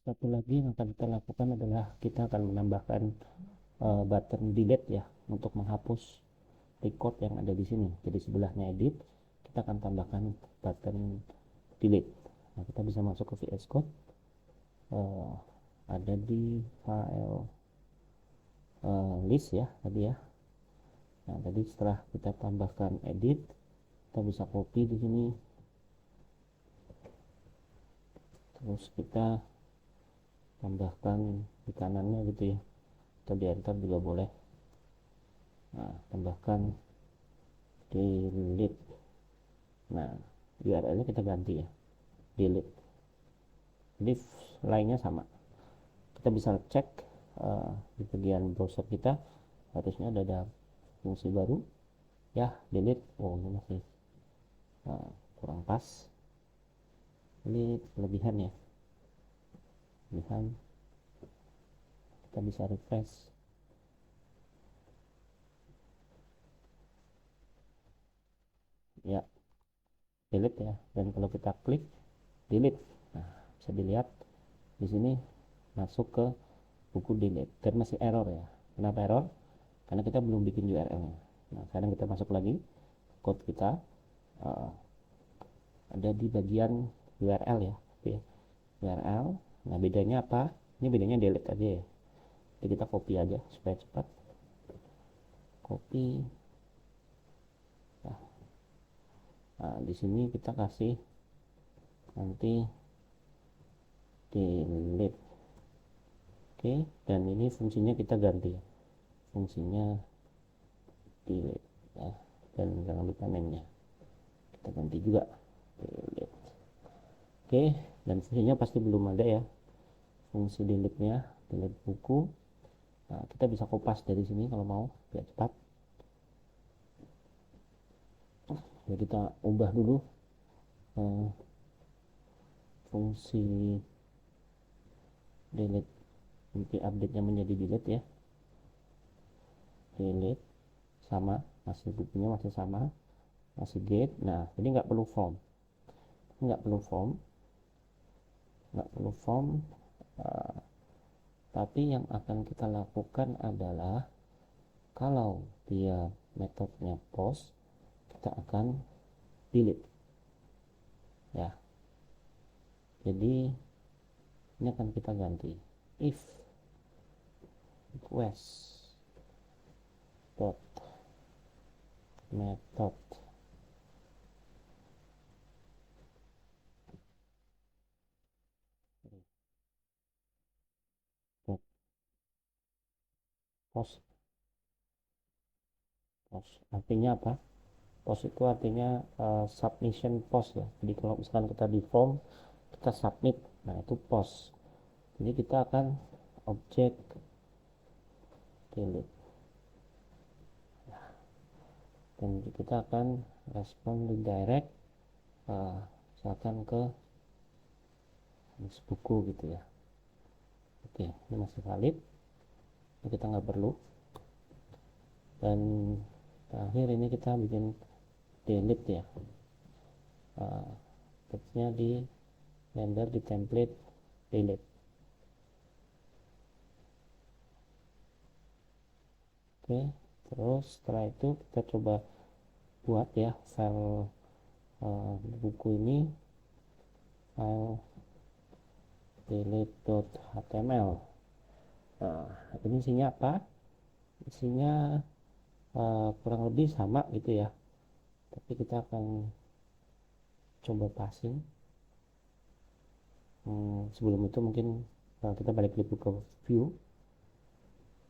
Satu lagi yang akan kita lakukan adalah kita akan menambahkan button delete ya untuk menghapus record yang ada di sini. Jadi sebelahnya edit, kita akan tambahkan button delete. Nah, kita bisa masuk ke VS Code, uh, ada di file list ya tadi ya. Nah, tadi setelah kita tambahkan edit, kita bisa copy di sini, terus kita tambahkan di kanannya gitu ya, atau di enter juga boleh. Nah, tambahkan delete. Nah, URL nya kita ganti ya, delete. Jadi lainnya sama, kita bisa cek di bagian browser kita harusnya ada fungsi baru ya, delete. Oh, ini masih kurang pas, ini kelebihan ya, kelebihan. Kita bisa refresh ya, delete ya. Dan kalau kita klik delete, nah bisa dilihat di sini masuk ke buku delete dan masih error ya. Kenapa error? Karena kita belum bikin URL nya. Nah, sekarang kita masuk lagi code kita, uh, ada di bagian URL ya, URL. Nah, bedanya apa? Ini bedanya delete aja ya. Jadi kita copy aja supaya cepat, copy. Nah, di sini kita kasih nanti delete. Oke, dan ini fungsinya kita ganti ya, fungsinya delete ya, dan jangan lupa name-nya kita ganti juga, delete. Oke, dan fungsinya pasti belum ada ya, fungsi delete-nya, delete buku. Nah, kita bisa kopas dari sini kalau mau biar cepat. Jadi kita ubah dulu eh, fungsi delete, nanti update-nya menjadi delete ya, delete. Sama, masih bukunya masih sama, masih get. Nah, jadi nggak perlu form, nggak perlu form, nggak perlu form. uh, tapi yang akan kita lakukan adalah kalau dia metodenya post, kita akan delete ya. Jadi ini akan kita ganti if request dot method dot post. Post artinya apa? Post itu artinya submission post ya. Jadi kalau misalkan kita di form, kita submit, nah itu post. Jadi kita akan objek delete, dan kita akan respon redirect misalkan ke buku gitu ya. Oke, ini masih valid, ini kita nggak perlu. Dan terakhir ini kita bikin delete ya, textnya di render di template delete. Oke, terus setelah itu kita coba buat ya file buku ini, file delete.html. Nah, ini isinya apa? Isinya kurang lebih sama gitu ya, tapi kita akan coba passing. Sebelum itu mungkin kita balik dulu ke view.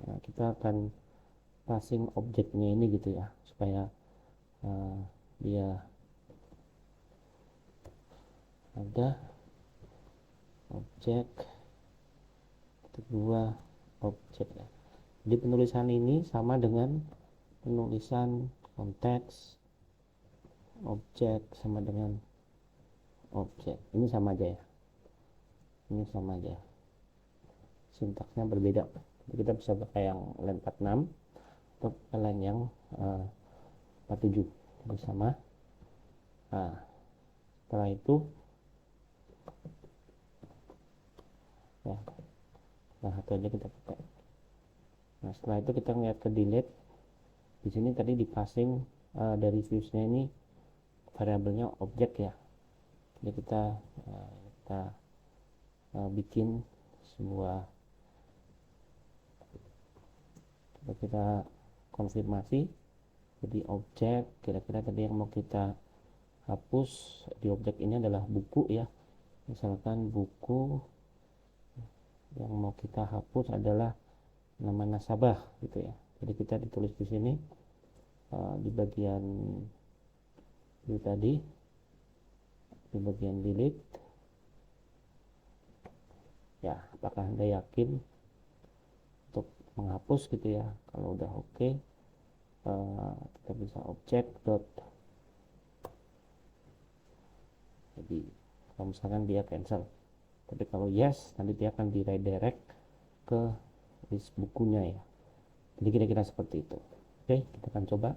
Nah, kita akan passing objeknya ini gitu ya, supaya uh, dia ada objek kedua, objek ya. Jadi penulisan ini sama dengan penulisan konteks objek, sama dengan objek. Ini sama aja ya, ini sama aja, sintaksnya berbeda. Jadi kita bisa pakai yang len 46 atau len yang 47, jadi sama. Nah, setelah itu ya. Nah, satu aja kita pakai. Nah, setelah itu kita lihat ke delete. Di sini tadi di passing dari viewsnya ini variabelnya objek ya. Jadi kita bikin sebuah, kita konfirmasi. Jadi objek kira-kira tadi yang mau kita hapus di objek ini adalah buku ya. Misalkan buku yang mau kita hapus adalah nama nasabah gitu ya. Jadi kita ditulis di sini di bagian ini tadi, di bagian delete ya. Apakah Anda yakin untuk menghapus gitu ya? Kalau udah oke, kita bisa objek dot. Jadi kalau misalkan dia cancel, tapi kalau yes nanti dia akan di redirect ke list bukunya ya. Jadi kira-kira seperti itu. Oke, kita akan coba.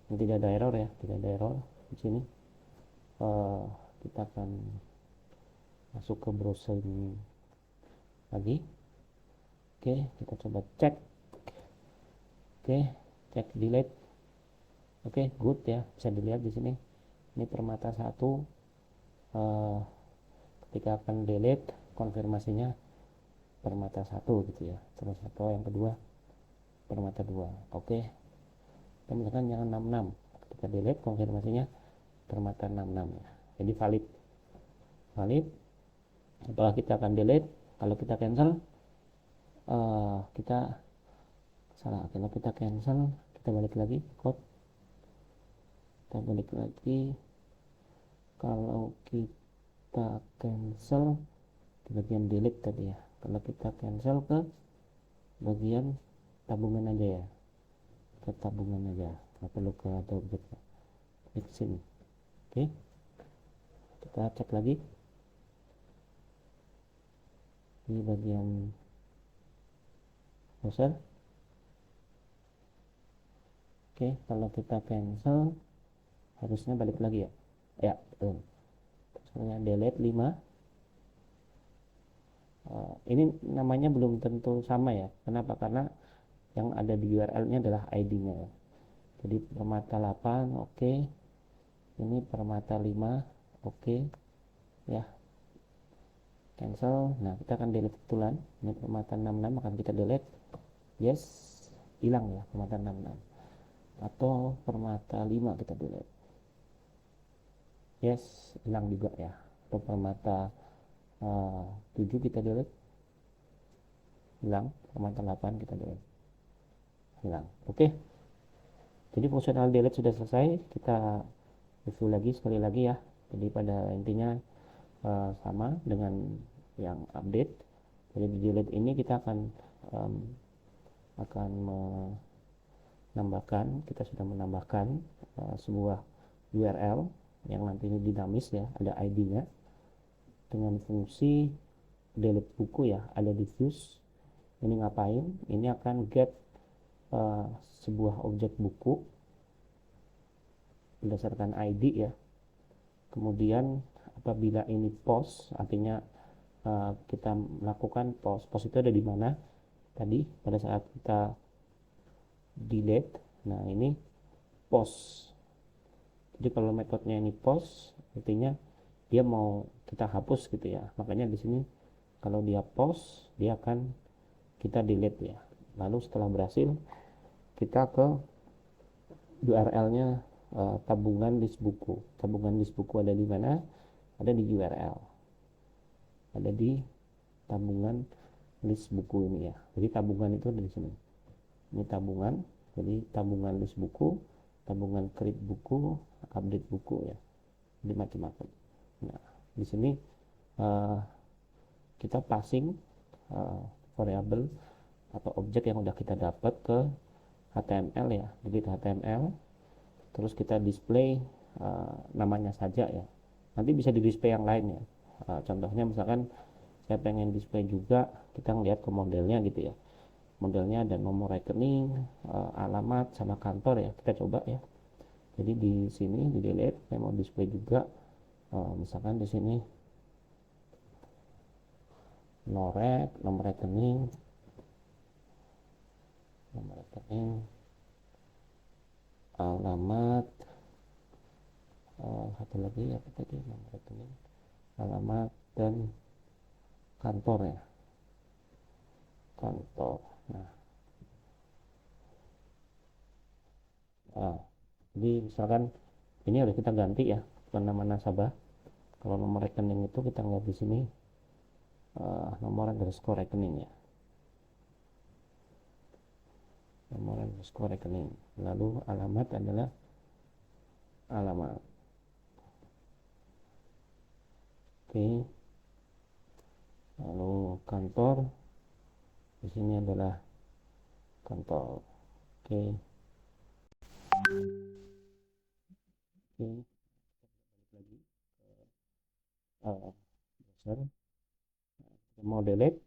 Ini tidak ada error ya, tidak ada error di sini. Kita akan masuk ke browser ini lagi. Oke, kita coba cek. Oke, cek delete. Oke, good ya, bisa dilihat di sini. Ini permata 1. Ketika akan delete, konfirmasinya permata 1 gitu ya. Terus atau yang kedua permata 2. Oke. Dan misalkan yang 66. Ketika delete, konfirmasinya permata 66 ya. Jadi valid. Valid. Apakah kita akan delete? Kalau kita cancel, kita salah. Kalau kita cancel, kita balik lagi code. Kita balik lagi. Kalau kita cancel di bagian delete tadi ya. Kalau kita cancel ke bagian tabungan aja ya, ke tabungan aja, nggak perlu ke ada objek. Klik sini. Oke, kita cek lagi di bagian browser. Oke, kalau kita cancel harusnya balik lagi ya. Ya, betul. Misalnya delete 5. Ini namanya belum tentu sama ya. Kenapa? Karena yang ada di URL-nya adalah ID-nya ya. Jadi permata 8, oke. Ini permata 5, oke. Ya. Cancel. Nah, kita akan delete kebetulan. Ini permata 66 akan kita delete. Yes, hilang ya permata 66. Atau permata 5 kita delete. Yes, hilang juga ya. Atau permata 7 kita delete, hilang. Permata 8 kita delete, hilang. Oke, jadi fungsional delete sudah selesai. Kita review lagi sekali lagi ya. Jadi pada intinya sama dengan yang update. Jadi di delete ini kita akan menambahkan, kita sudah menambahkan sebuah URL yang nantinya dinamis ya, ada ID-nya dengan fungsi delete buku ya, ada di views. Ini ngapain? Ini akan get sebuah objek buku berdasarkan ID ya. Kemudian apabila ini post, artinya kita melakukan post. Post itu ada di mana? Tadi pada saat kita delete. Nah, ini post. Jadi kalau metodenya ini post, artinya dia mau kita hapus gitu ya. Makanya di sini kalau dia post, dia akan kita delete ya. Lalu setelah berhasil, kita ke URL-nya tabungan list buku. Tabungan list buku ada di mana? Ada di URL. Ada di tabungan list buku ini ya. Jadi tabungan itu ada di sini. Ini tabungan. Jadi tabungan list buku, tabungan create buku, update buku ya. Jadi macam-macam. Nah, di sini kita passing variabel atau objek yang udah kita dapat ke HTML ya. Jadi HTML, terus kita display namanya saja ya. Nanti bisa di display yang lain ya. Contohnya misalkan saya pengen display juga, kita ngeliat ke modelnya gitu ya. Modelnya ada nomor rekening, alamat sama kantor ya. Kita coba ya. Jadi di sini di delete, saya mau display juga. Misalkan di sini norek, nomor rekening, alamat, satu lagi apa tadi, nomor rekening, alamat, dan kantor ya, kantor. Nah, jadi misalkan ini harus kita ganti ya, bukan nama nasabah. Kalau nomor rekening itu kita nggak di sini, nomor underscore rekening ya, nomor underscore rekening. Lalu alamat adalah alamat. Oke. Lalu kantor di sini adalah kantor. Oke. Oke. Balik lagi ke browser. Kita mau delete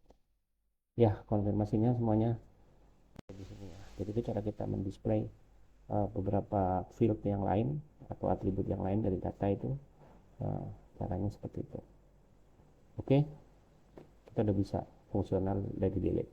ya, konfirmasinya semuanya di sini ya. Jadi itu cara kita mendisplay beberapa field yang lain atau atribut yang lain dari data itu. Caranya seperti itu. Oke, kita udah bisa fungsional dari delete.